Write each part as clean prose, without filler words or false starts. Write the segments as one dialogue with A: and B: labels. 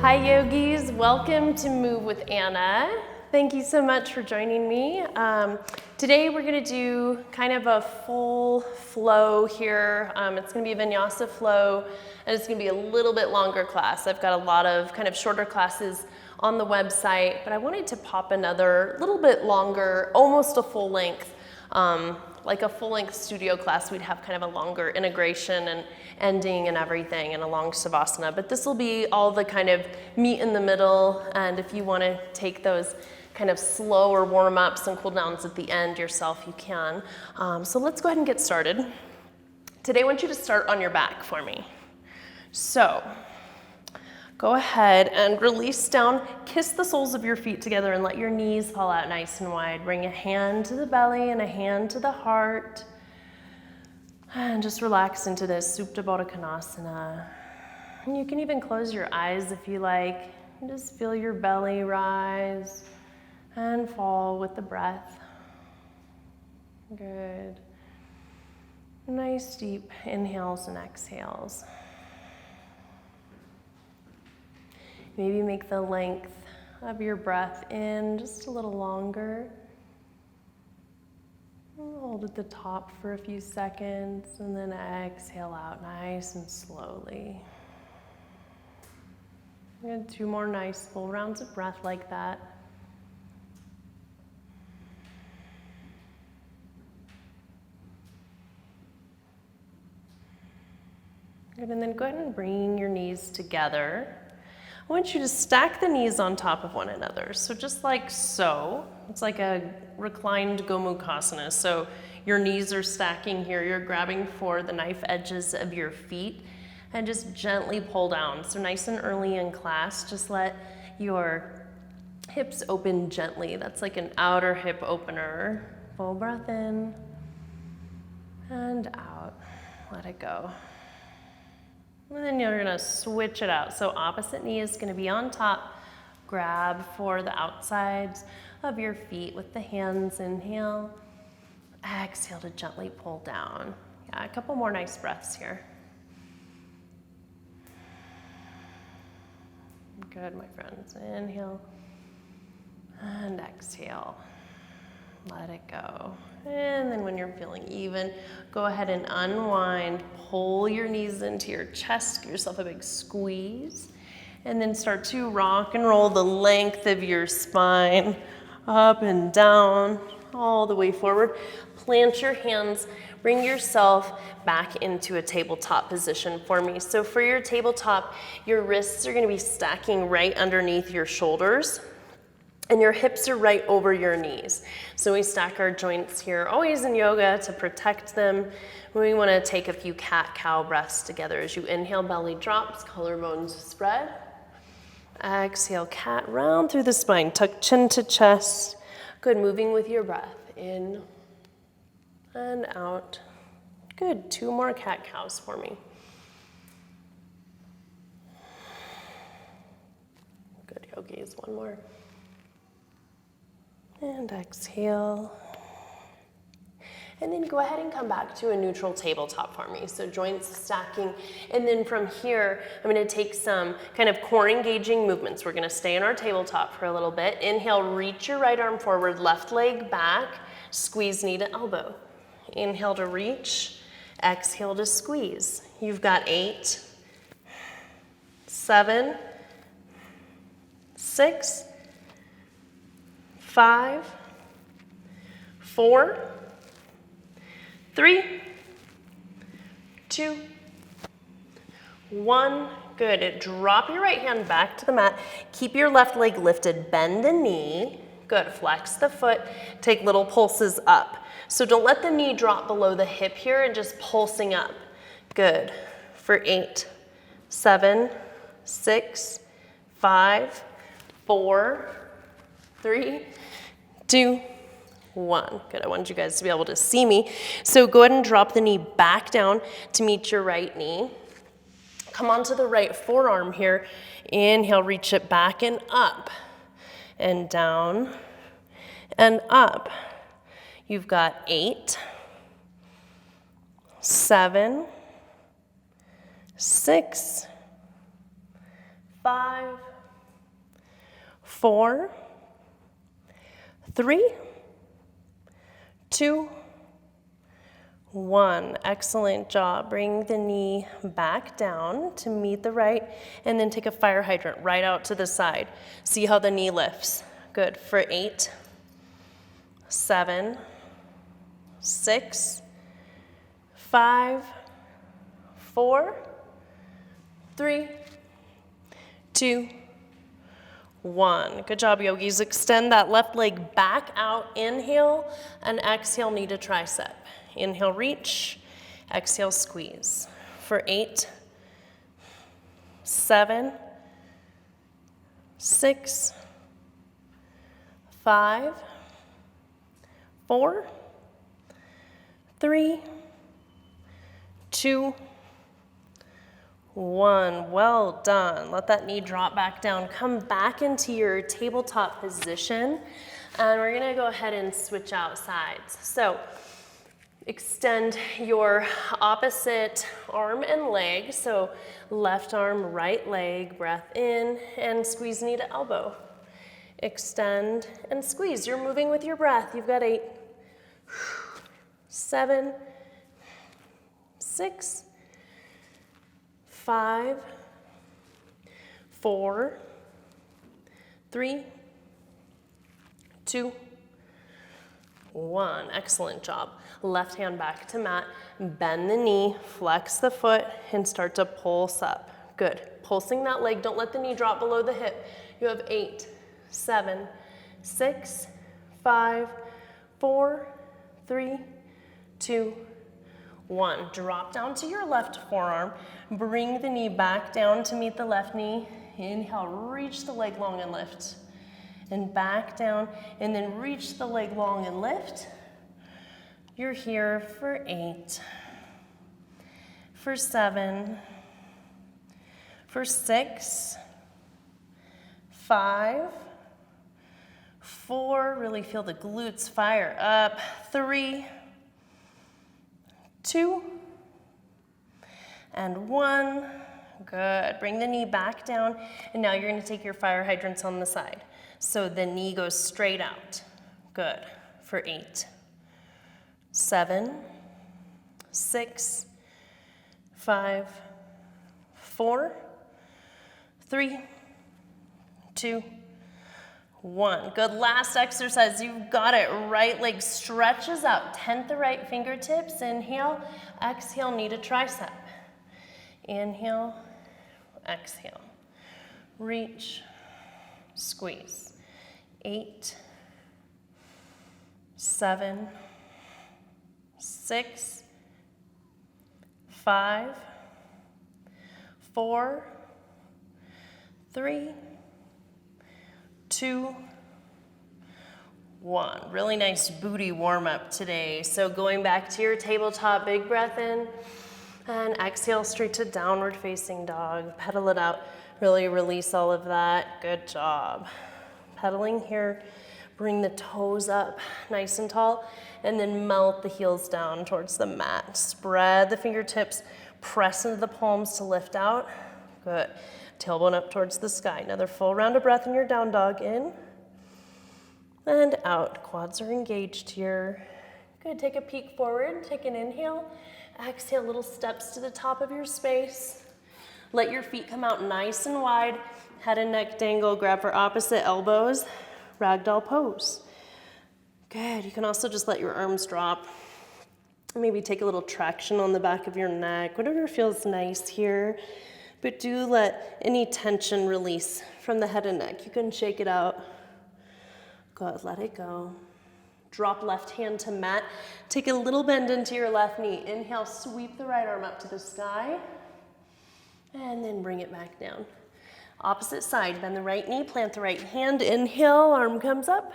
A: Hi yogis, welcome to Move with Anna. Thank you so much for joining me. Today we're going to do kind of a full flow here. It's going to be a Vinyasa flow, and it's going to be a little bit longer class. I've got a lot of kind of shorter classes on the website, but I wanted to pop another little bit longer, almost a full length, like a full-length studio class. We'd have kind of a longer integration and ending and everything, and a long savasana. But this will be all the kind of meat in the middle, and if you want to take those kind of slower warm-ups and cool downs at the end yourself, you can. So let's go ahead and get started. Today I want you to start on your back for me. So go ahead and release down, kiss the soles of your feet together and let your knees fall out nice and wide. Bring a hand to the belly and a hand to the heart. And just relax into this Supta Baddha Konasana. And you can even close your eyes if you like. And just feel your belly rise and fall with the breath. Good. Nice deep inhales and exhales. Maybe make the length of your breath in just a little longer. Hold at the top for a few seconds and then exhale out nice and slowly. Good. 2 more nice full rounds of breath like that. Good. And then go ahead and bring your knees together. I want you to stack the knees on top of one another. So just like so, it's like a reclined Gomukhasana. So your knees are stacking here. You're grabbing for the knife edges of your feet and just gently pull down. So nice and early in class, just let your hips open gently. That's like an outer hip opener. Full breath in and out. Let it go. And then you're gonna switch it out. So opposite knee is gonna be on top. Grab for the outsides of your feet with the hands. Inhale. Exhale to gently pull down. Yeah, a couple more nice breaths here. Good, my friends. Inhale and exhale. Let it go. And then when you're feeling even, go ahead and unwind. Pull your knees into your chest. Give yourself a big squeeze. And then start to rock and roll the length of your spine up and down, all the way forward. Plant your hands. Bring yourself back into a tabletop position for me. So for your tabletop, your wrists are going to be stacking right underneath your shoulders. And your hips are right over your knees. So we stack our joints here, always in yoga, to protect them. We want to take a few cat-cow breaths together. As you inhale, belly drops, collarbones spread. Exhale, cat, round through the spine. Tuck chin to chest. Good, moving with your breath. In and out. Good, 2 more cat-cows for me. Good, yogis, 1 more. And exhale. And then go ahead and come back to a neutral tabletop for me. So joints stacking. And then from here, I'm going to take some kind of core engaging movements. We're going to stay in our tabletop for a little bit. Inhale, reach your right arm forward, left leg back, squeeze knee to elbow. Inhale to reach, exhale to squeeze. You've got 8, 7, 6, 5, 4, 3, 2, 1. Good. Drop your right hand back to the mat. Keep your left leg lifted. Bend the knee. Good. Flex the foot. Take little pulses up. So don't let the knee drop below the hip here and just pulsing up. Good. For 8, 7, 6, 5, 4, 3, 2, 1. Good, I wanted you guys to be able to see me. So go ahead and drop the knee back down to meet your right knee. Come onto the right forearm here. Inhale, reach it back and up and down and up. You've got 8, 7, 6, 5, 4, 3, 2, 1. Excellent job. Bring the knee back down to meet the right, and then take a fire hydrant right out to the side. See how the knee lifts. Good. For 8, 7, 6, 5, 4, 3, 2, 1. Good job, yogis. Extend that left leg back out. Inhale and exhale, knee to tricep. Inhale, reach. Exhale, squeeze. For 8, 7, 6, 5, 4, 3, 2, 1. Well done. Let that knee drop back down. Come back into your tabletop position. And we're going to go ahead and switch out sides. So extend your opposite arm and leg. So left arm, right leg, breath in, and squeeze knee to elbow. Extend and squeeze. You're moving with your breath. You've got 8, 7, 6, 5, 4, 3, 2, 1. Excellent job. Left hand back to mat. Bend the knee, flex the foot, and start to pulse up. Good. Pulsing that leg. Don't let the knee drop below the hip. You have 8, 7, 6, 5, 4, 3, 2, 1. Drop down to your left forearm. Bring the knee back down to meet the left knee. Inhale, reach the leg long and lift. And back down, and then reach the leg long and lift. You're here for 8, for 7, for 6, 5, 4, really feel the glutes fire up, 3, 2, and 1. Good. Bring the knee back down, and now you're going to take your fire hydrants on the side. So the knee goes straight out. Good. For 8, 7, 6, 5, 4, 3, 2, 1. Good. Last exercise. You've got it. Right leg stretches out. Tent the right fingertips. Inhale. Exhale. Knee to tricep. Inhale. Exhale. Reach. Squeeze. 8, 7, 6, 5, 4, 3, 2, 1. Really nice booty warm up today. So going back to your tabletop, big breath in and exhale straight to downward facing dog. Pedal it out. Really release all of that. Good job. Pedaling here, bring the toes up nice and tall, and then melt the heels down towards the mat. Spread the fingertips, press into the palms to lift out. Good. Tailbone up towards the sky. Another full round of breath in your down dog. In and out. Quads are engaged here. Good. Take a peek forward. Take an inhale. Exhale, little steps to the top of your space. Let your feet come out nice and wide. Head and neck dangle, grab for opposite elbows, Ragdoll Pose. Good, you can also just let your arms drop. Maybe take a little traction on the back of your neck, whatever feels nice here. But do let any tension release from the head and neck. You can shake it out. Good, let it go. Drop left hand to mat. Take a little bend into your left knee. Inhale, sweep the right arm up to the sky. And then bring it back down. Opposite side, bend the right knee, plant the right hand, inhale, arm comes up,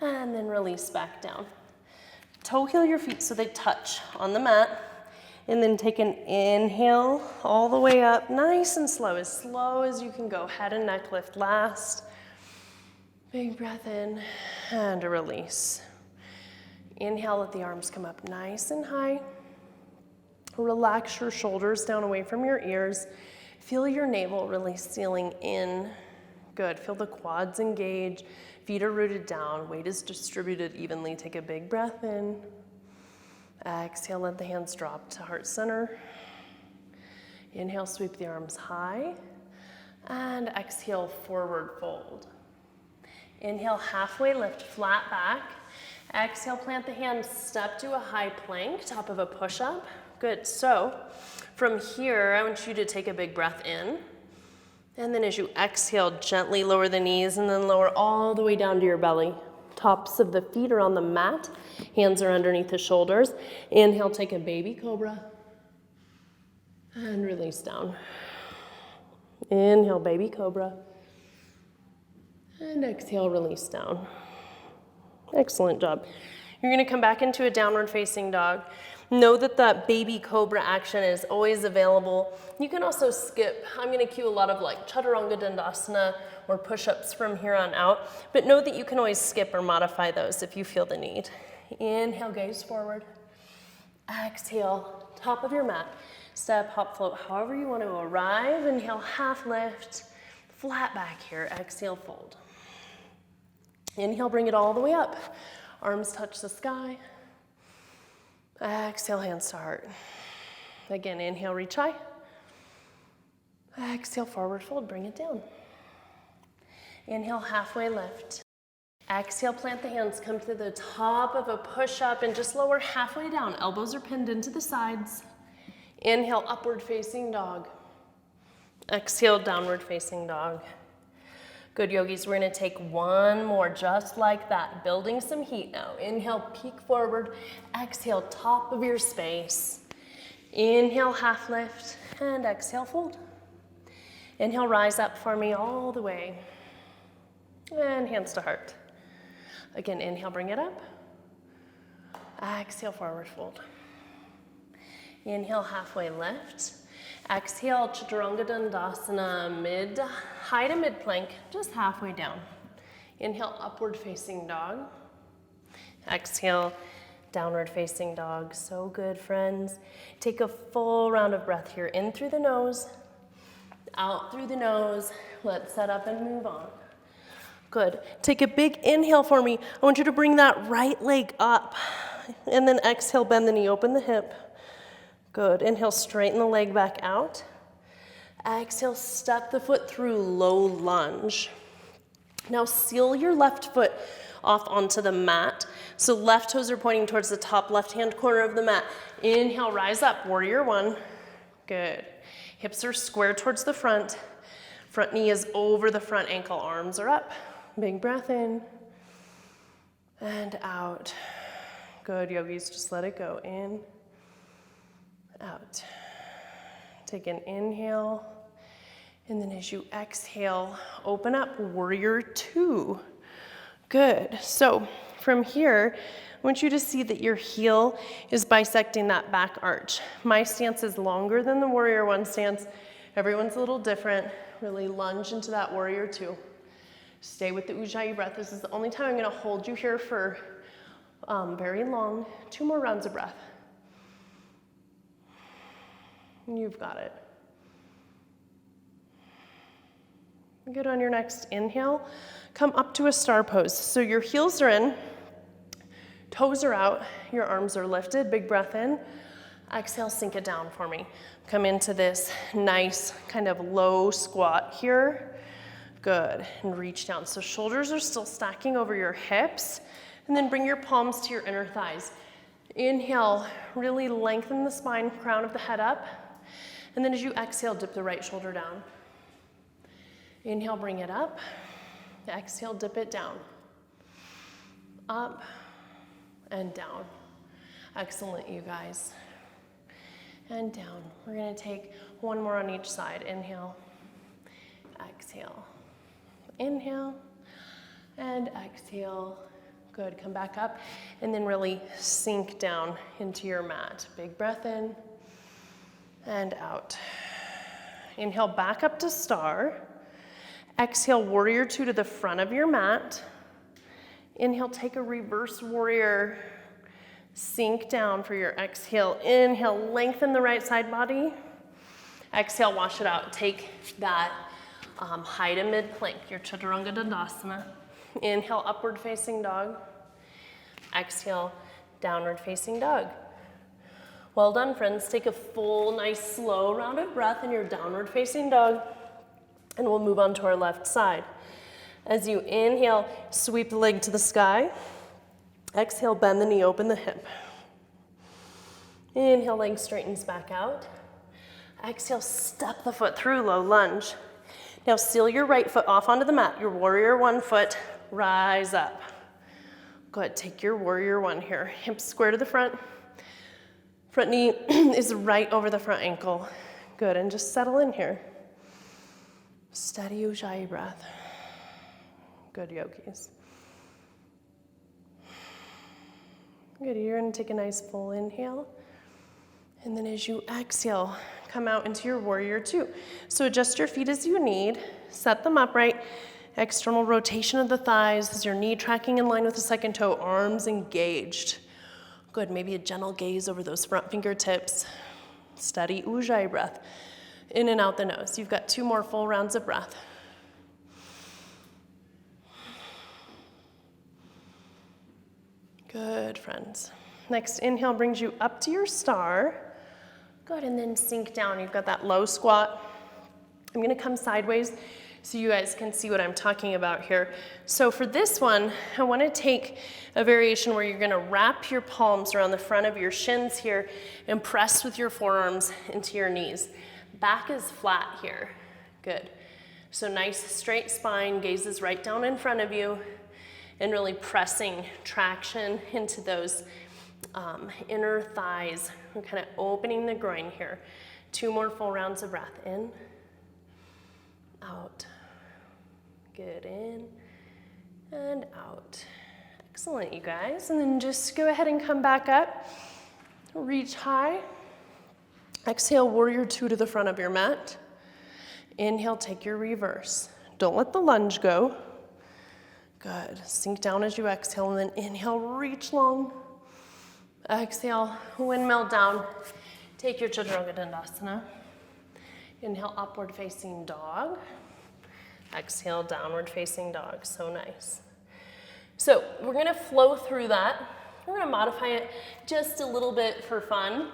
A: and then release back down. Toe heel your feet so they touch on the mat, and then take an inhale all the way up, nice and slow as you can go. Head and neck lift last. Big breath in, and a release. Inhale, let the arms come up nice and high. Relax your shoulders down away from your ears. Feel your navel really sealing in. Good, feel the quads engage, feet are rooted down, weight is distributed evenly. Take a big breath in. Exhale, let the hands drop to heart center. Inhale, sweep the arms high. And exhale, forward fold. Inhale, halfway lift, flat back. Exhale, plant the hands, step to a high plank, top of a push-up. Good, so from here, I want you to take a big breath in. And then as you exhale, gently lower the knees and then lower all the way down to your belly. Tops of the feet are on the mat. Hands are underneath the shoulders. Inhale, take a baby cobra. And release down. Inhale, baby cobra. And exhale, release down. Excellent job. You're gonna come back into a downward facing dog. Know that that baby cobra action is always available. You can also skip. I'm gonna cue a lot of like chaturanga dandasana or push-ups from here on out, but know that you can always skip or modify those if you feel the need. Inhale, gaze forward. Exhale, top of your mat. Step, hop, float, however you want to arrive. Inhale, half lift, flat back here. Exhale, fold. Inhale, bring it all the way up. Arms touch the sky. Exhale, hands to heart. Again, inhale, reach high. Exhale, forward fold, bring it down. Inhale, halfway lift. Exhale, plant the hands, come to the top of a push-up and just lower halfway down. Elbows are pinned into the sides. Inhale, upward facing dog. Exhale, downward facing dog. Good, yogis, we're gonna take one more just like that, building some heat now. Inhale, peek forward. Exhale, top of your space. Inhale, half lift, and exhale, fold. Inhale, rise up for me all the way. And hands to heart. Again, inhale, bring it up. Exhale, forward fold. Inhale, halfway lift. Exhale, chaturanga dandasana, high to mid plank, just halfway down. Inhale, upward facing dog. Exhale, downward facing dog. So good, friends. Take a full round of breath here. In through the nose, out through the nose. Let's set up and move on. Good. Take a big inhale for me. I want you to bring that right leg up. And then exhale, bend the knee, open the hip. Good. Inhale, straighten the leg back out. Exhale, step the foot through low lunge. Now seal your left foot off onto the mat. So left toes are pointing towards the top left-hand corner of the mat. Inhale, rise up, warrior one. Good. Hips are square towards the front. Front knee is over the front ankle, arms are up. Big breath in and out. Good, yogis, just let it go. In, out. Take an inhale, and then as you exhale, open up, warrior two. Good, so from here, I want you to see that your heel is bisecting that back arch. My stance is longer than the warrior one stance. Everyone's a little different. Really lunge into that warrior two. Stay with the Ujjayi breath. This is the only time I'm gonna hold you here for very long. 2 more rounds of breath. You've got it. Good, on your next inhale, come up to a star pose. So your heels are in, toes are out, your arms are lifted, big breath in. Exhale, sink it down for me. Come into this nice kind of low squat here. Good, and reach down. So shoulders are still stacking over your hips, and then bring your palms to your inner thighs. Inhale, really lengthen the spine, crown of the head up. And then as you exhale, dip the right shoulder down. Inhale, bring it up. Exhale, dip it down. Up and down. Excellent, you guys. And down. We're gonna take one more on each side. Inhale, exhale. Inhale and exhale. Good, come back up and then really sink down into your mat. Big breath in and out. Inhale, back up to star. Exhale, warrior two to the front of your mat. Inhale, take a reverse warrior. Sink down for your exhale. Inhale, lengthen the right side body. Exhale, wash it out. Take that high to mid plank, your Chaturanga Dandasana. Inhale, upward facing dog. Exhale, downward facing dog. Well done, friends. Take a full, nice, slow round of breath in your downward facing dog, and we'll move on to our left side. As you inhale, sweep the leg to the sky. Exhale, bend the knee, open the hip. Inhale, leg straightens back out. Exhale, step the foot through, low lunge. Now seal your right foot off onto the mat, your warrior one foot, rise up. Go ahead, take your warrior one here. Hips square to the front. Front knee is right over the front ankle. Good, and just settle in here. Steady Ujjayi breath. Good, yogis. Good, you're gonna take a nice full inhale. And then as you exhale, come out into your warrior two. So adjust your feet as you need, set them upright. External rotation of the thighs, is your knee tracking in line with the second toe, arms engaged. Good, maybe a gentle gaze over those front fingertips. Steady Ujjayi breath. In and out the nose. You've got 2 more full rounds of breath. Good, friends. Next inhale brings you up to your star. Good, and then sink down. You've got that low squat. I'm gonna come sideways so you guys can see what I'm talking about here. So for this one, I wanna take a variation where you're gonna wrap your palms around the front of your shins here and press with your forearms into your knees. Back is flat here. Good. So nice straight spine, gazes right down in front of you, and really pressing traction into those inner thighs. We're kind of opening the groin here. 2 more full rounds of breath. In, out. Good, in and out. Excellent, you guys. And then just go ahead and come back up. Reach high. Exhale, warrior two to the front of your mat. Inhale, take your reverse. Don't let the lunge go. Good. Sink down as you exhale, and then inhale, reach long. Exhale, windmill down. Take your Chaturanga Dandasana. Inhale, upward facing dog. Exhale, downward facing dog. So nice. So we're gonna flow through that. We're gonna modify it just a little bit for fun.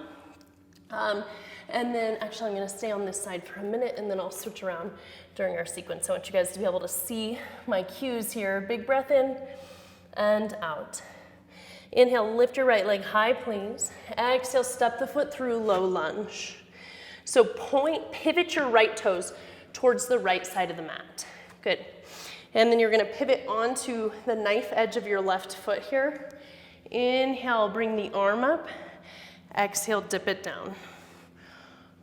A: And then actually I'm gonna stay on this side for a minute, and then I'll switch around during our sequence. I want you guys to be able to see my cues here. Big breath in and out. Inhale, lift your right leg high, please. Exhale, step the foot through, low lunge. So pivot your right toes towards the right side of the mat. Good. And then you're gonna pivot onto the knife edge of your left foot here. Inhale, bring the arm up. Exhale, dip it down.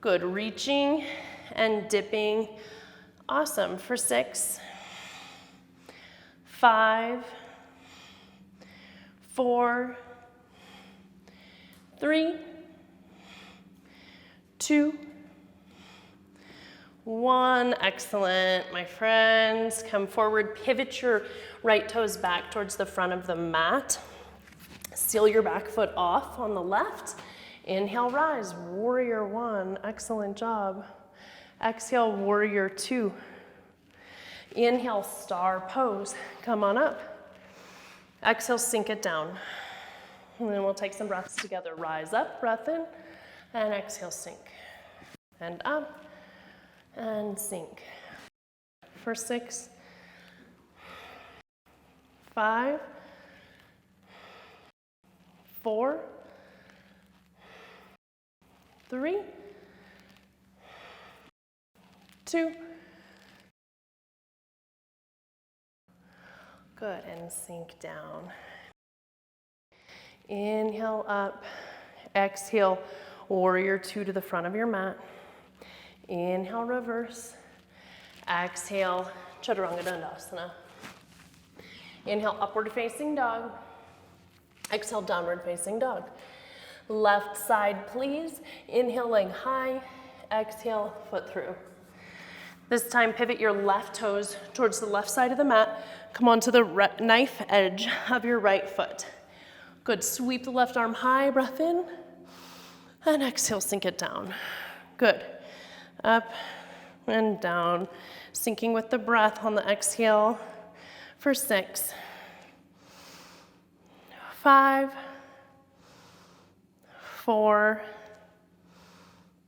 A: Good, reaching and dipping. Awesome, for 6, 5, 4, 3, 2, 1. Excellent, my friends. Come forward, pivot your right toes back towards the front of the mat. Seal your back foot off on the left. Inhale, rise, warrior one. Excellent job. Exhale, warrior two. Inhale, star pose. Come on up. Exhale, sink it down. And then we'll take some breaths together. Rise up, breath in, and exhale, sink. And up, and sink. For 6, 5, 4, 3, 2. Good, and sink down. Inhale up, exhale, warrior two to the front of your mat. Inhale, reverse. Exhale, Chaturanga Dandasana. Inhale, upward facing dog. Exhale, downward facing dog. Left side, please. Inhale, leg high. Exhale, foot through. This time, pivot your left toes towards the left side of the mat. Come onto the knife edge of your right foot. Good, sweep the left arm high, breath in. And exhale, sink it down. Good. Up and down. Syncing with the breath on the exhale for 6, 5, 4,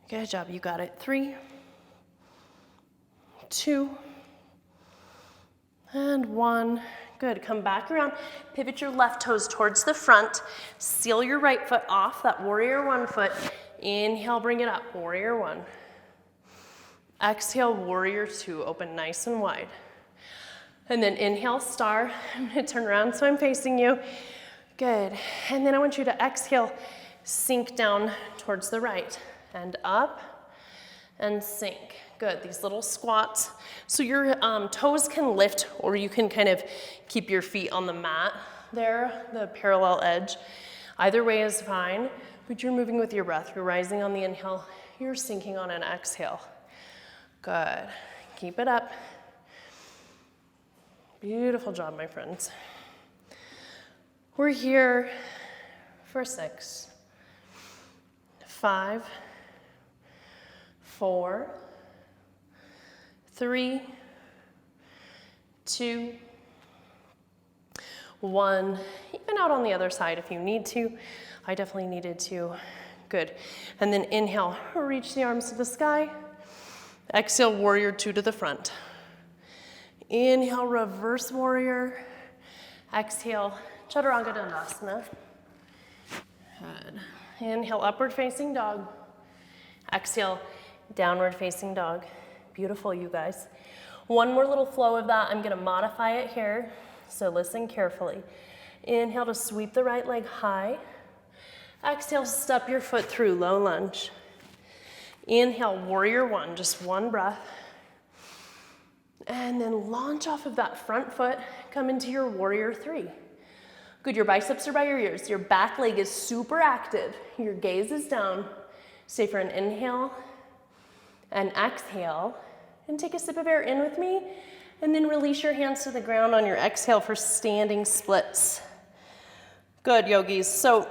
A: good job, you got it, 3, 2, and 1. Good, come back around, pivot your left toes towards the front, seal your right foot off, that warrior 1 foot. Inhale, bring it up, warrior 1. Exhale, warrior 2, open nice and wide. And then inhale, star. I'm gonna turn around so I'm facing you. Good, and then I want you to exhale, sink down towards the right, and up, and sink. Good, these little squats. So your toes can lift, or you can kind of keep your feet on the mat there, the parallel edge. Either way is fine, but you're moving with your breath. You're rising on the inhale, you're sinking on an exhale. Good, keep it up. Beautiful job, my friends. We're here for 6, 5, 4, 3, 2, 1. Even out on the other side if you need to. I definitely needed to. Good. And then inhale, reach the arms to the sky. Exhale, warrior 2 to the front. Inhale, reverse warrior. Exhale, chaturanga dandasana. Good. Inhale, upward facing dog. Exhale, downward facing dog. Beautiful, you guys. One more little flow of that. I'm gonna modify it here, so listen carefully. Inhale to sweep the right leg high. Exhale, step your foot through, low lunge. Inhale, warrior 1, just 1 breath. And then launch off of that front foot, come into your warrior 3. Good, your biceps are by your ears. Your back leg is super active. Your gaze is down. Stay for an inhale and exhale. And take a sip of air in with me. And then release your hands to the ground on your exhale for standing splits. Good, yogis. So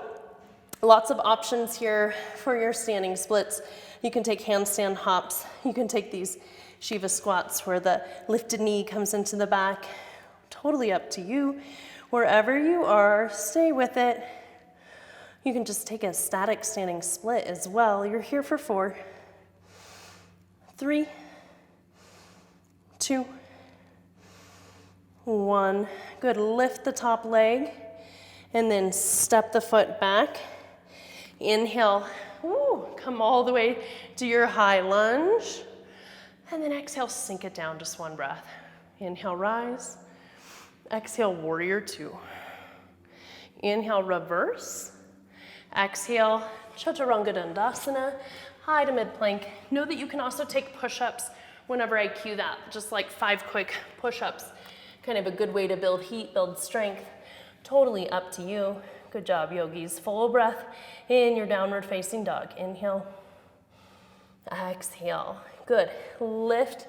A: lots of options here for your standing splits. You can take handstand hops. You can take these Shiva squats where the lifted knee comes into the back. Totally up to you. Wherever you are, stay with it. You can just take a static standing split as well. You're here for 4, 3, 2, 1. Good, lift the top leg and then step the foot back. Inhale, come all the way to your high lunge. And then exhale, sink it down, just 1 breath. Inhale, rise. Exhale, warrior 2. Inhale, reverse. Exhale, chaturanga dandasana, high to mid plank. Know that you can also take push-ups whenever I cue that, just like 5 quick push-ups. Kind of a good way to build heat, build strength. Totally up to you. Good job, yogis. Full breath in your downward facing dog. Inhale, exhale. Good. Lift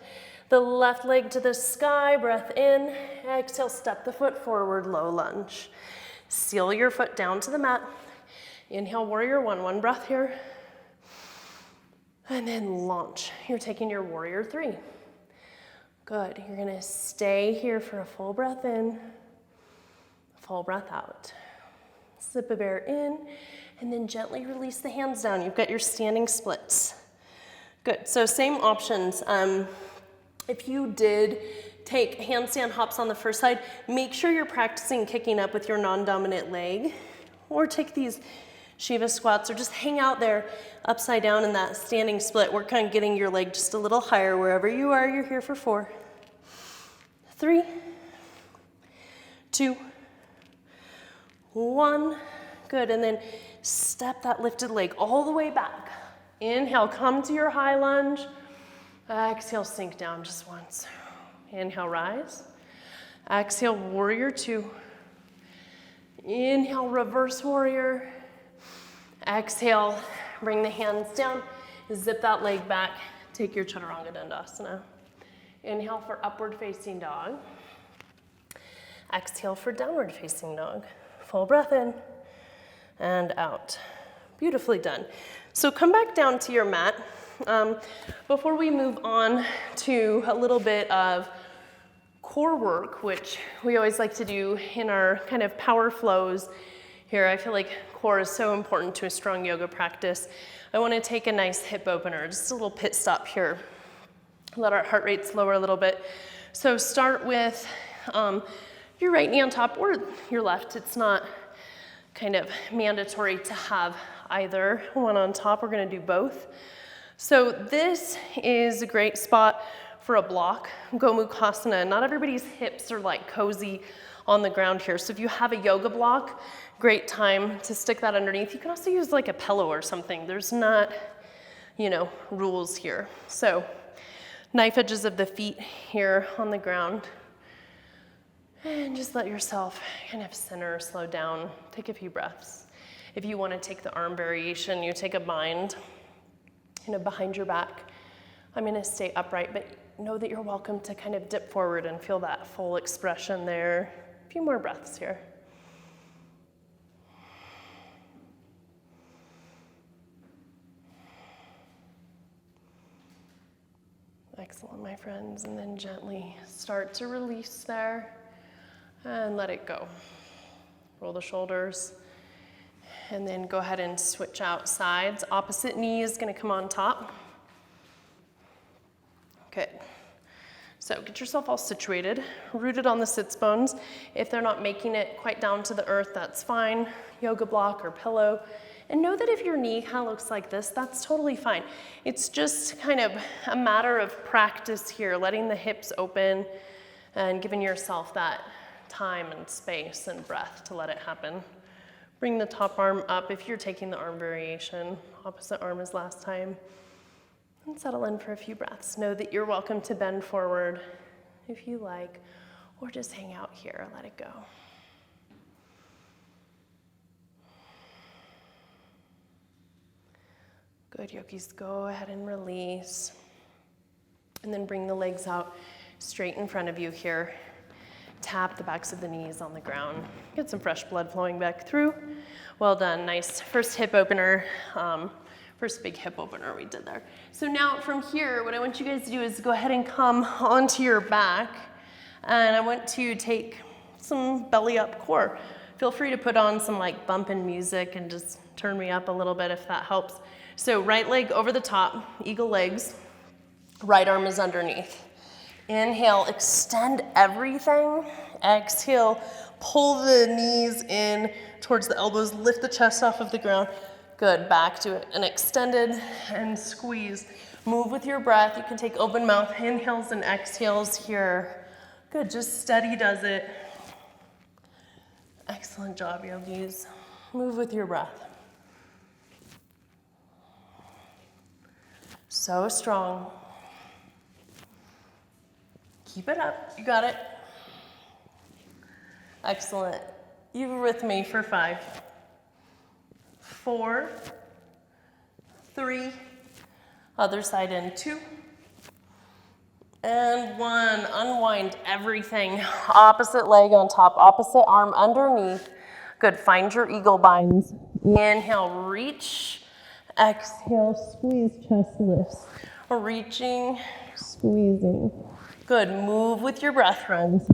A: the left leg to the sky, breath in. Exhale, step the foot forward, low lunge. Seal your foot down to the mat. Inhale, warrior 1, 1 breath here. And then launch. You're taking your warrior 3. Good. You're gonna stay here for a full breath in, full breath out. Sip of air in, and then gently release the hands down. You've got your standing splits. Good, so same options. If you did take handstand hops on the first side, make sure you're practicing kicking up with your non-dominant leg, or take these Shiva squats, or just hang out there upside down in that standing split. Work on getting your leg just a little higher. Wherever you are, you're here for 4, 3, 2, 1. Good, and then step that lifted leg all the way back. Inhale, come to your high lunge. Exhale, sink down just once. Inhale, rise. Exhale, warrior 2. Inhale, reverse warrior. Exhale, bring the hands down. Zip that leg back. Take your chaturanga dandasana. Inhale for upward facing dog. Exhale for downward facing dog. Full breath in and out. Beautifully done. So come back down to your mat. Before we move on to a little bit of core work, which we always like to do in our kind of power flows here, I feel like core is so important to a strong yoga practice. I want to take a nice hip opener, just a little pit stop here. Let our heart rates lower a little bit. So start with your right knee on top or your left. It's not kind of mandatory to have either one on top. We're going to do both. So this is a great spot for a block, Gomukhasana. Not everybody's hips are like cozy on the ground here. So if you have a yoga block, great time to stick that underneath. You can also use like a pillow or something. There's not, rules here. So knife edges of the feet here on the ground. And just let yourself kind of center, slow down, take a few breaths. If you want to take the arm variation, you take a bind, behind your back. I'm going to stay upright, but know that you're welcome to kind of dip forward and feel that full expression there. A few more breaths here. Excellent, my friends. And then gently start to release there and let it go. Roll the shoulders. And then go ahead and switch out sides. Opposite knee is going to come on top. Good. So get yourself all situated, rooted on the sits bones. If they're not making it quite down to the earth, that's fine. Yoga block or pillow. And know that if your knee kind of looks like this, that's totally fine. It's just kind of a matter of practice here, letting the hips open and giving yourself that time and space and breath to let it happen. Bring the top arm up if you're taking the arm variation. Opposite arm as last time. And settle in for a few breaths. Know that you're welcome to bend forward if you like, or just hang out here, let it go. Good, yogis, go ahead and release. And then bring the legs out straight in front of you here. Tap the backs of the knees on the ground. Get some fresh blood flowing back through. Well done, nice first hip opener. First big hip opener we did there. So now from here, what I want you guys to do is go ahead and come onto your back. And I want to take some belly up core. Feel free to put on some like bumping music and just turn me up a little bit if that helps. So right leg over the top, eagle legs. Right arm is underneath. Inhale, extend everything. Exhale, pull the knees in towards the elbows, lift the chest off of the ground. Good, back to it. And extended and squeeze. Move with your breath. You can take open mouth inhales and exhales here. Good, just steady does it. Excellent job, yogis. Move with your breath. So strong. Keep it up, you got it. Excellent. You were with me for 5, 4, 3, other side in 2, and 1. Unwind everything. Opposite leg on top, opposite arm underneath. Good, find your eagle binds. Inhale, reach. Exhale, squeeze, chest lifts. Reaching, squeezing. Good, move with your breath, friends.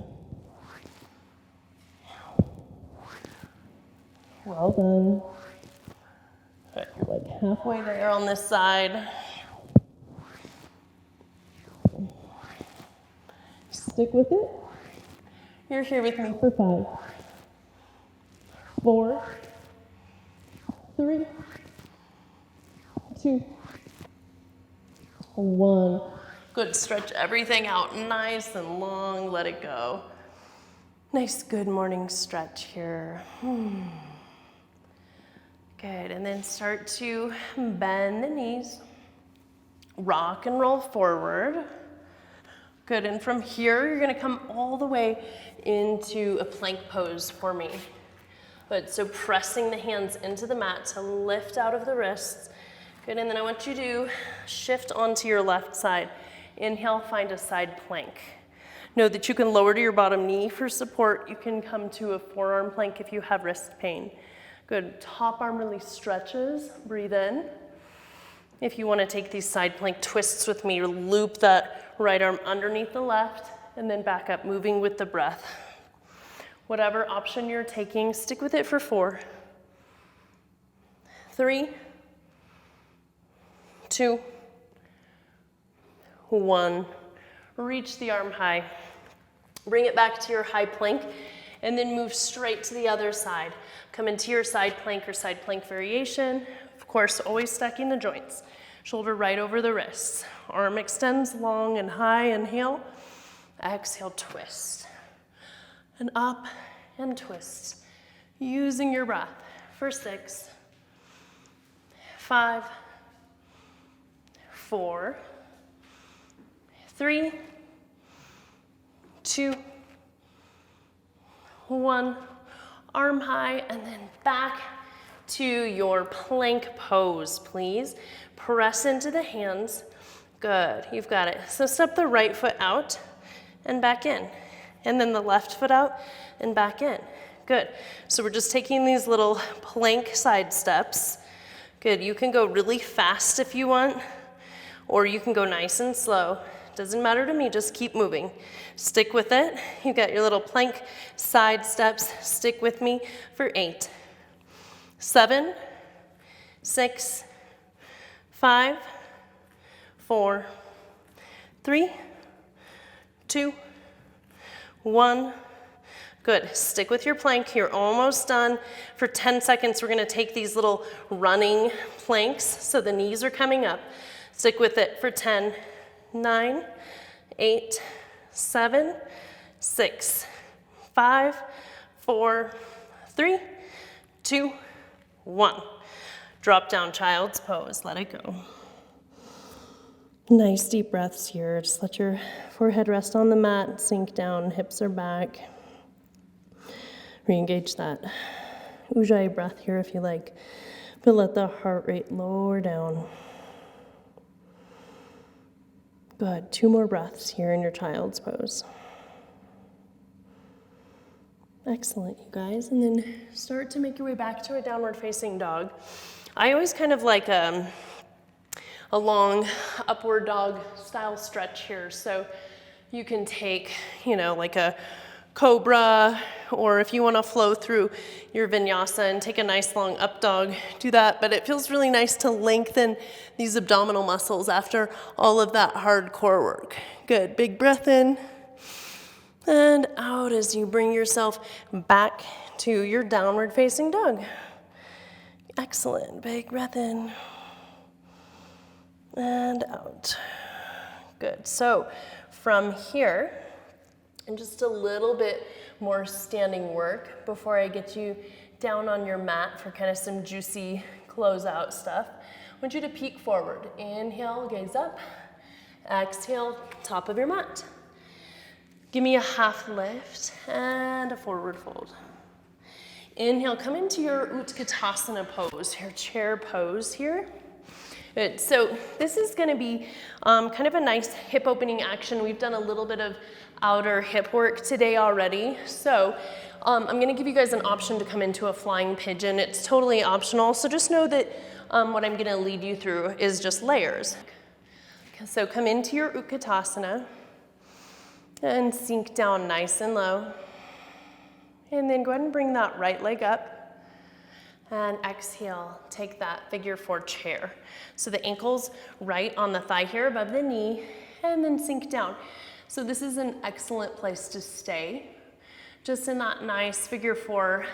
A: Well done. Good, you're like halfway there on this side. Stick with it. You're here with me for 5, 4, 3, 2, 1. Good, stretch everything out nice and long, let it go. Nice, good morning stretch here. Good, and then start to bend the knees. Rock and roll forward. Good, and from here, you're gonna come all the way into a plank pose for me. Good, so pressing the hands into the mat to lift out of the wrists. Good, and then I want you to shift onto your left side. Inhale, find a side plank. Know that you can lower to your bottom knee for support. You can come to a forearm plank if you have wrist pain. Good, top arm really stretches. Breathe in. If you want to take these side plank twists with me, loop that right arm underneath the left and then back up, moving with the breath. Whatever option you're taking, stick with it for 4, 3, 2, 1. Reach the arm high. Bring it back to your high plank and then move straight to the other side. Come into your side plank or side plank variation. Of course, always stacking the joints. Shoulder right over the wrists. Arm extends long and high, inhale. Exhale, twist. And up and twist. Using your breath for 6, 5, 4, 3, 2, 1. Arm high and then back to your plank pose, please. Press into the hands. Good, you've got it. So step the right foot out and back in. And then the left foot out and back in. Good. So we're just taking these little plank side steps. Good, you can go really fast if you want, or you can go nice and slow. Doesn't matter to me, just keep moving. Stick with it. You got your little plank side steps. Stick with me for 8, 7, 6, 5, 4, 3, 2, 1. Good. Stick with your plank. You're almost done. For 10 seconds, we're going to take these little running planks so the knees are coming up. Stick with it for 10, 9, 8, 7, 6, 5, 4, 3, 2, 1. Drop down child's pose. Let it go. Nice deep breaths here. Just let your forehead rest on the mat, sink down, hips are back. Re-engage that ujjayi breath here if you like, but let the heart rate lower down. Good. 2 more breaths here in your child's pose. Excellent, you guys. And then start to make your way back to a downward facing dog. I always kind of like a long upward dog style stretch here. So you can take, like a cobra, or if you want to flow through your vinyasa and take a nice long up dog, do that. But it feels really nice to lengthen these abdominal muscles after all of that hard core work. Good. Big breath in and out as you bring yourself back to your downward facing dog. Excellent. Big breath in and out. Good. So from here, and just a little bit more standing work before I get you down on your mat for kind of some juicy closeout stuff. I want you to peek forward. Inhale, gaze up. Exhale, top of your mat. Give me a half lift and a forward fold. Inhale, come into your Utkatasana pose, your chair pose here. Good. So this is going to be kind of a nice hip opening action. We've done a little bit of outer hip work today already. So I'm going to give you guys an option to come into a flying pigeon. It's totally optional. So just know that what I'm going to lead you through is just layers. So come into your Utkatasana and sink down nice and low. And then go ahead and bring that right leg up. And exhale, take that figure 4 chair. So the ankle's right on the thigh here above the knee, and then sink down. So this is an excellent place to stay, just in that nice figure 4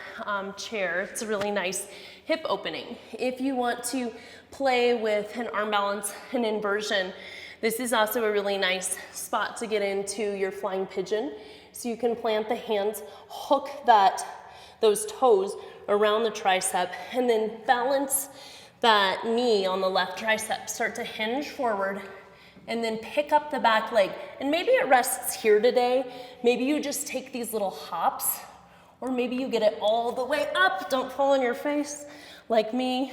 A: chair. It's a really nice hip opening. If you want to play with an arm balance and inversion, this is also a really nice spot to get into your flying pigeon. So you can plant the hands, hook those toes around the tricep, and then balance that knee on the left tricep. Start to hinge forward and then pick up the back leg. And maybe it rests here today. Maybe you just take these little hops, or maybe you get it all the way up. Don't fall on your face like me.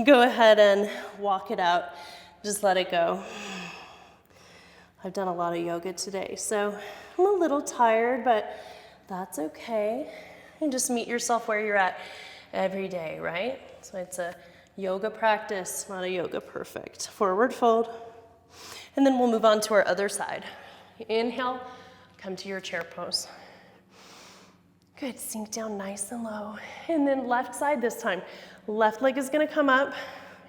A: Go ahead and walk it out. Just let it go. I've done a lot of yoga today, so I'm a little tired, but that's okay. And just meet yourself where you're at every day, right? So it's a Yoga practice, not a yoga perfect. Forward fold. And then we'll move on to our other side. Inhale, come to your chair pose. Good, sink down nice and low. And then left side this time. Left leg is gonna come up,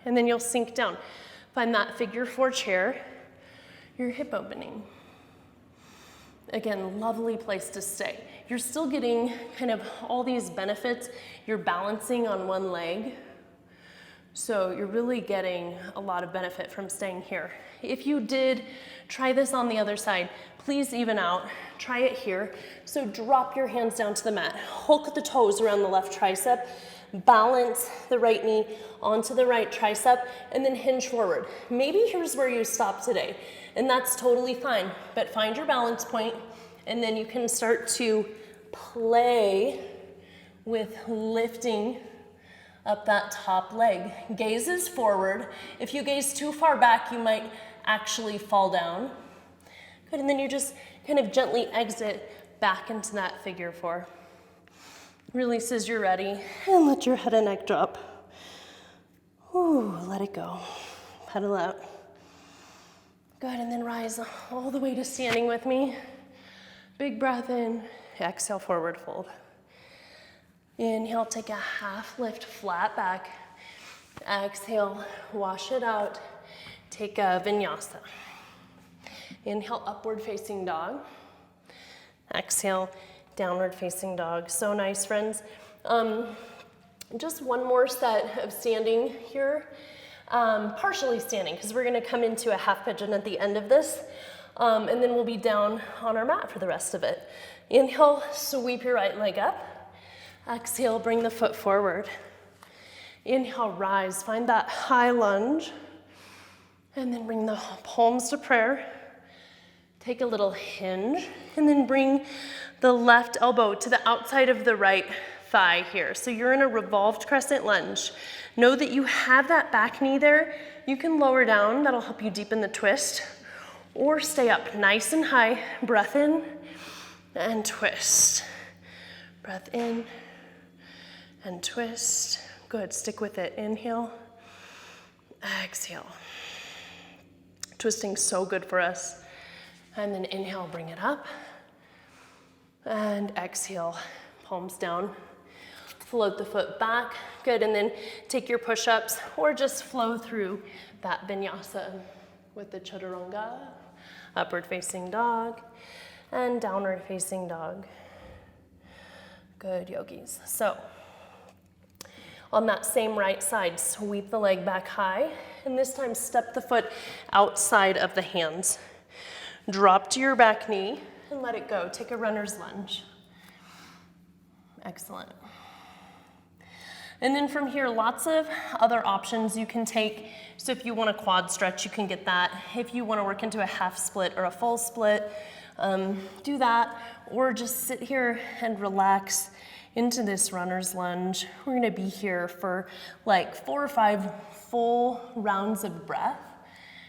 A: and then you'll sink down. Find that figure 4 chair, your hip opening. Again, lovely place to stay. You're still getting kind of all these benefits. You're balancing on one leg. So you're really getting a lot of benefit from staying here. If you did try this on the other side, please even out. Try it here. So drop your hands down to the mat. Hook the toes around the left tricep. Balance the right knee onto the right tricep and then hinge forward. Maybe here's where you stop today, and that's totally fine. But find your balance point, and then you can start to play with lifting up that top leg. Gaze is forward. If you gaze too far back, you might actually fall down. Good, and then you just kind of gently exit back into that figure 4. Release as you're ready, and let your head and neck drop. Ooh, let it go. Pedal out. Good, and then rise all the way to standing with me. Big breath in, exhale, forward fold. Inhale, take a half lift, flat back. Exhale, wash it out. Take a vinyasa. Inhale, upward facing dog. Exhale, downward facing dog. So nice, friends. Just one more set of standing here. Partially standing, because we're gonna come into a half pigeon at the end of this. And then we'll be down on our mat for the rest of it. Inhale, sweep your right leg up. Exhale, bring the foot forward. Inhale, rise, find that high lunge. And then bring the palms to prayer. Take a little hinge, and then bring the left elbow to the outside of the right thigh here. So you're in a revolved crescent lunge. Know that you have that back knee there. You can lower down, that'll help you deepen the twist, or stay up nice and high. Breath in and twist. Breath in and twist. Good, stick with it. Inhale, exhale. Twisting so good for us. And then inhale, bring it up. And exhale, palms down. Float the foot back. Good, and then take your push-ups or just flow through that vinyasa with the chaturanga, upward facing dog, and downward facing dog. Good, yogis. So, on that same right side, sweep the leg back high, and this time step the foot outside of the hands. Drop to your back knee and let it go. Take a runner's lunge. Excellent. And then from here, lots of other options you can take. So if you want a quad stretch, you can get that. If you want to work into a half split or a full split, do that. Or just sit here and relax into this runner's lunge. We're going to be here for like 4 or 5 full rounds of breath.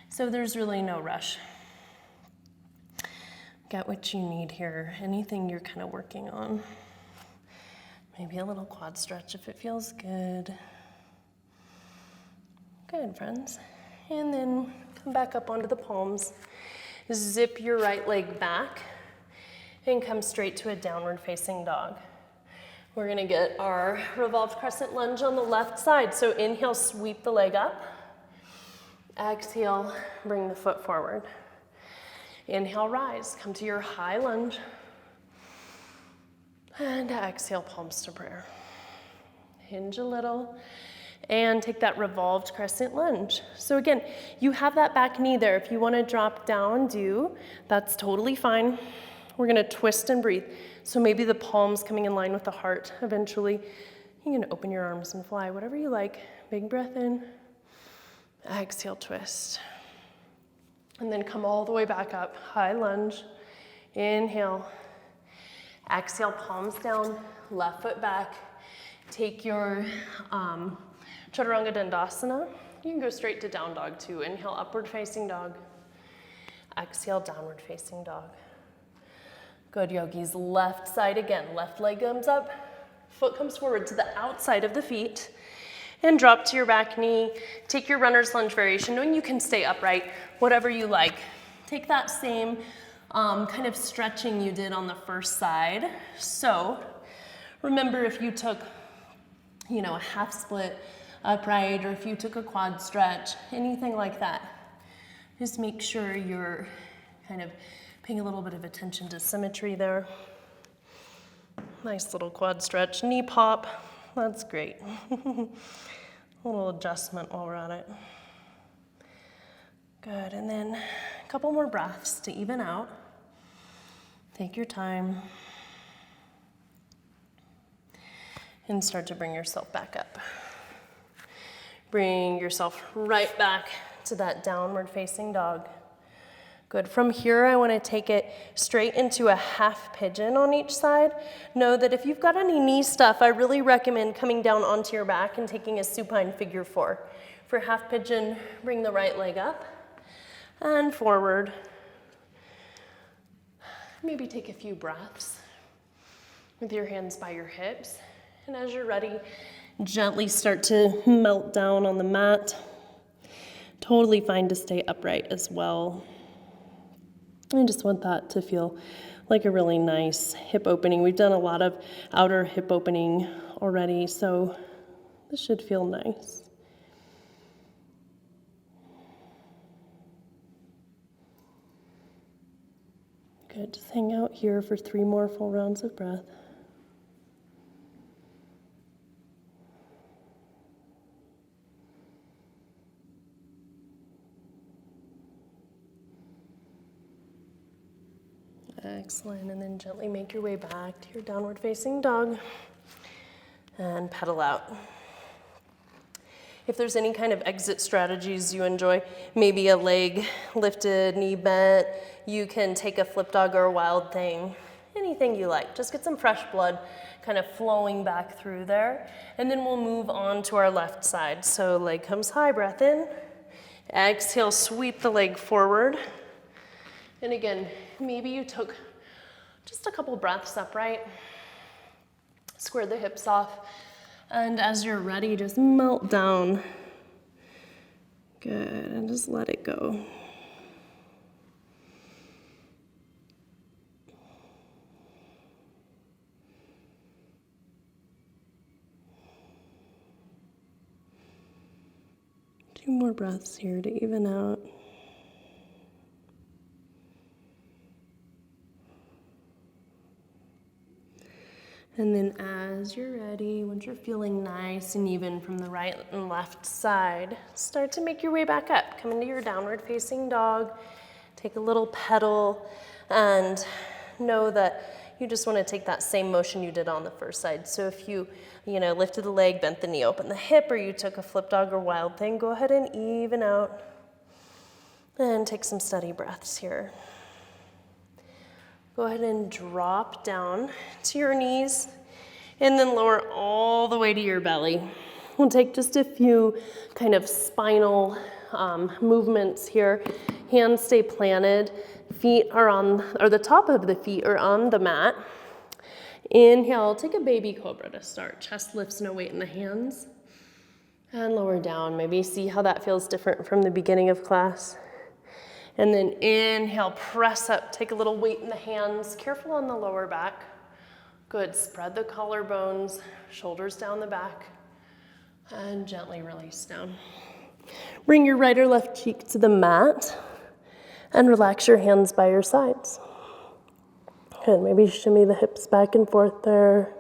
A: So there's really no rush. Get what you need here. Anything you're kind of working on. Maybe a little quad stretch if it feels good. Good, friends. And then come back up onto the palms. Zip your right leg back and come straight to a downward facing dog. We're gonna get our revolved crescent lunge on the left side. So inhale, sweep the leg up. Exhale, bring the foot forward. Inhale, rise, come to your high lunge. And exhale, palms to prayer. Hinge a little and take that revolved crescent lunge. So again, you have that back knee there. If you want to drop down, do. That's totally fine. We're going to twist and breathe. So maybe the palms coming in line with the heart eventually. You can open your arms and fly, whatever you like. Big breath in. Exhale, twist. And then come all the way back up. High lunge. Inhale. Exhale, palms down, left foot back. Take your chaturanga dandasana. You can go straight to down dog too. Inhale, upward facing dog. Exhale, downward facing dog. Good, yogis. Left side again. Left leg comes up. Foot comes forward to the outside of the feet. And drop to your back knee. Take your runner's lunge variation, knowing you can stay upright, whatever you like. Take that same kind of stretching you did on the first side. So remember, if you took, a half split upright, or if you took a quad stretch, anything like that, just make sure you're kind of paying a little bit of attention to symmetry there. Nice little quad stretch, knee pop, that's great. A little adjustment while we're at it. Good, and then a couple more breaths to even out. Take your time. And start to bring yourself back up. Bring yourself right back to that downward facing dog. Good. From here, I want to take it straight into a half pigeon on each side. Know that if you've got any knee stuff, I really recommend coming down onto your back and taking a supine figure 4. For half pigeon, bring the right leg up and forward. Maybe take a few breaths with your hands by your hips. And as you're ready, gently start to melt down on the mat. Totally fine to stay upright as well. I just want that to feel like a really nice hip opening. We've done a lot of outer hip opening already, so this should feel nice. Good, just hang out here for 3 more full rounds of breath. Excellent, and then gently make your way back to your downward facing dog and pedal out. If there's any kind of exit strategies you enjoy, maybe a leg lifted, knee bent, you can take a flip dog or a wild thing, anything you like. Just get some fresh blood kind of flowing back through there. And then we'll move on to our left side. So leg comes high, breath in. Exhale, sweep the leg forward. And again, maybe you took just a couple breaths upright. Square the hips off. And as you're ready, just melt down. Good, and just let it go. Two more breaths here to even out. And then as you're ready, once you're feeling nice and even from the right and left side, start to make your way back up. Come into your downward facing dog, take a little pedal, and know that you just want to take that same motion you did on the first side. So if you lifted the leg, bent the knee, opened the hip, or you took a flip dog or wild thing, go ahead and even out. And take some steady breaths here. Go ahead and drop down to your knees and then lower all the way to your belly. We'll take just a few kind of spinal movements here. Hands stay planted. Feet are the top of the feet are on the mat. Inhale, take a baby cobra to start. Chest lifts, no weight in the hands. And lower down. Maybe see how that feels different from the beginning of class. And then inhale, press up, take a little weight in the hands, careful on the lower back. Good, spread the collarbones, shoulders down the back, and gently release down. Bring your right or left cheek to the mat, and relax your hands by your sides. Good, maybe shimmy the hips back and forth there.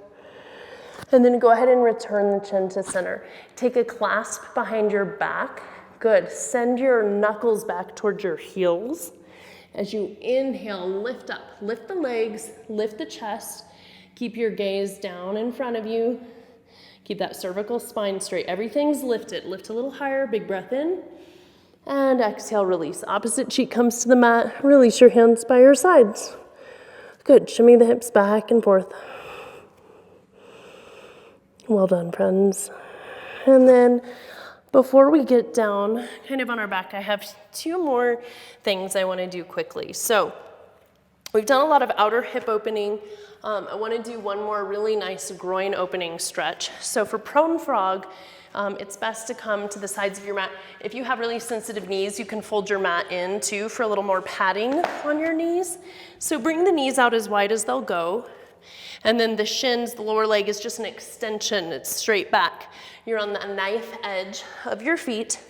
A: And then go ahead and return the chin to center. Take a clasp behind your back. Good. Send your knuckles back towards your heels. As you inhale, lift up. Lift the legs, lift the chest. Keep your gaze down in front of you. Keep that cervical spine straight. Everything's lifted. Lift a little higher. Big breath in. And exhale, release. Opposite cheek comes to the mat. Release your hands by your sides. Good. Shimmy the hips back and forth. Well done, friends. And then before we get down, kind of on our back, I have 2 more things I want to do quickly. So we've done a lot of outer hip opening. I want to do one more really nice groin opening stretch. So for prone frog, it's best to come to the sides of your mat. If you have really sensitive knees, you can fold your mat in too for a little more padding on your knees. So bring the knees out as wide as they'll go. And then the shins, the lower leg is just an extension, it's straight back. You're on the knife edge of your feet.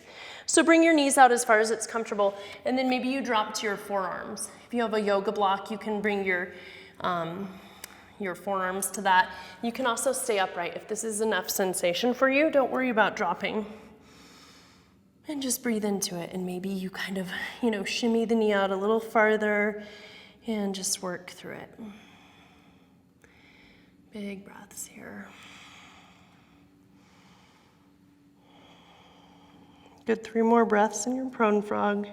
A: So bring your knees out as far as it's comfortable, and then maybe you drop to your forearms. If you have a yoga block, you can bring your forearms to that. You can also stay upright. If this is enough sensation for you, don't worry about dropping. And just breathe into it, and maybe you kind of, shimmy the knee out a little farther and just work through it. Big breaths here. Good, 3 more breaths in your prone frog.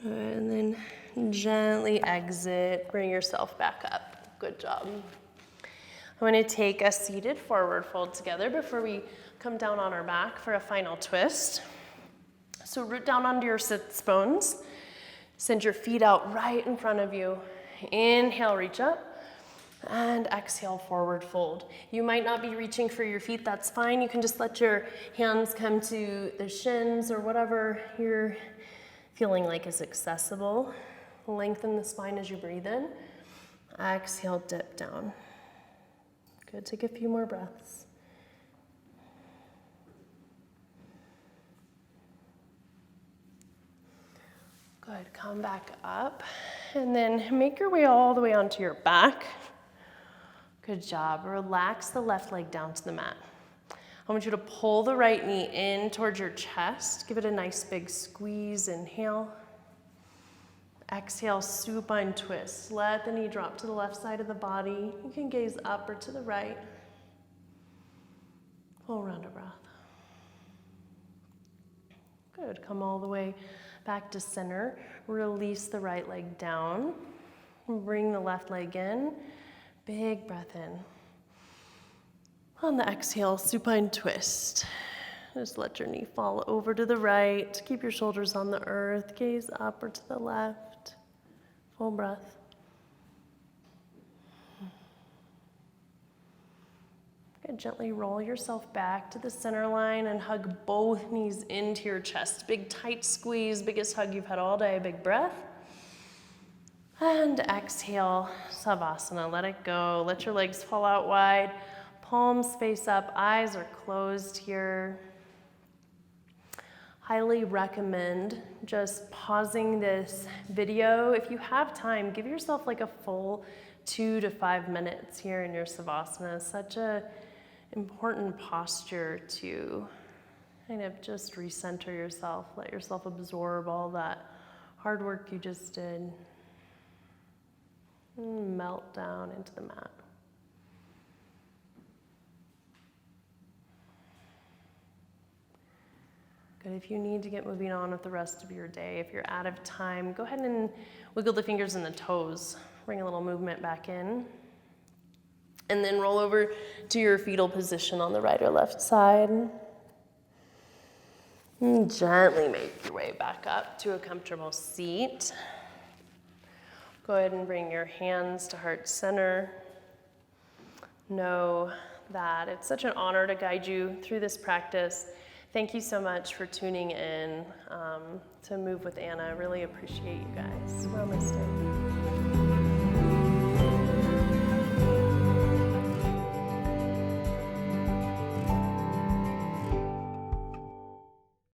A: And then gently exit, bring yourself back up. Good job. I'm going to take a seated forward fold together before we come down on our back for a final twist. So root down onto your sits bones. Send your feet out right in front of you. Inhale, reach up, and exhale, forward fold. You might not be reaching for your feet, that's fine. You can just let your hands come to the shins or whatever you're feeling like is accessible. Lengthen the spine as you breathe in. Exhale, dip down. Good, take a few more breaths. Good, come back up, and then make your way all the way onto your back. Good job. Relax the left leg down to the mat. I want you to pull the right knee in towards your chest. Give it a nice big squeeze. Inhale. Exhale, supine twist. Let the knee drop to the left side of the body. You can gaze up or to the right. Full round of breath. Good, come all the way back to center. Release the right leg down. Bring the left leg in. Big breath in. On the exhale, supine twist. Just let your knee fall over to the right. Keep your shoulders on the earth. Gaze up or to the left. Full breath. Good. Gently roll yourself back to the center line and hug both knees into your chest. Big tight squeeze, biggest hug you've had all day. Big breath. And exhale, Savasana. Let it go. Let your legs fall out wide. Palms face up. Eyes are closed here. Highly recommend just pausing this video. If you have time, give yourself like a full 2 to 5 minutes here in your Savasana. Such a important posture to kind of just recenter yourself. Let yourself absorb all that hard work you just did. And melt down into the mat. Good. If you need to get moving on with the rest of your day, if you're out of time, go ahead and wiggle the fingers and the toes. Bring a little movement back in. And then roll over to your fetal position on the right or left side. And gently make your way back up to a comfortable seat. Go ahead and bring your hands to heart center. Know that it's such an honor to guide you through this practice. Thank you so much for tuning in to Move with Anna. I really appreciate you guys. Namaste.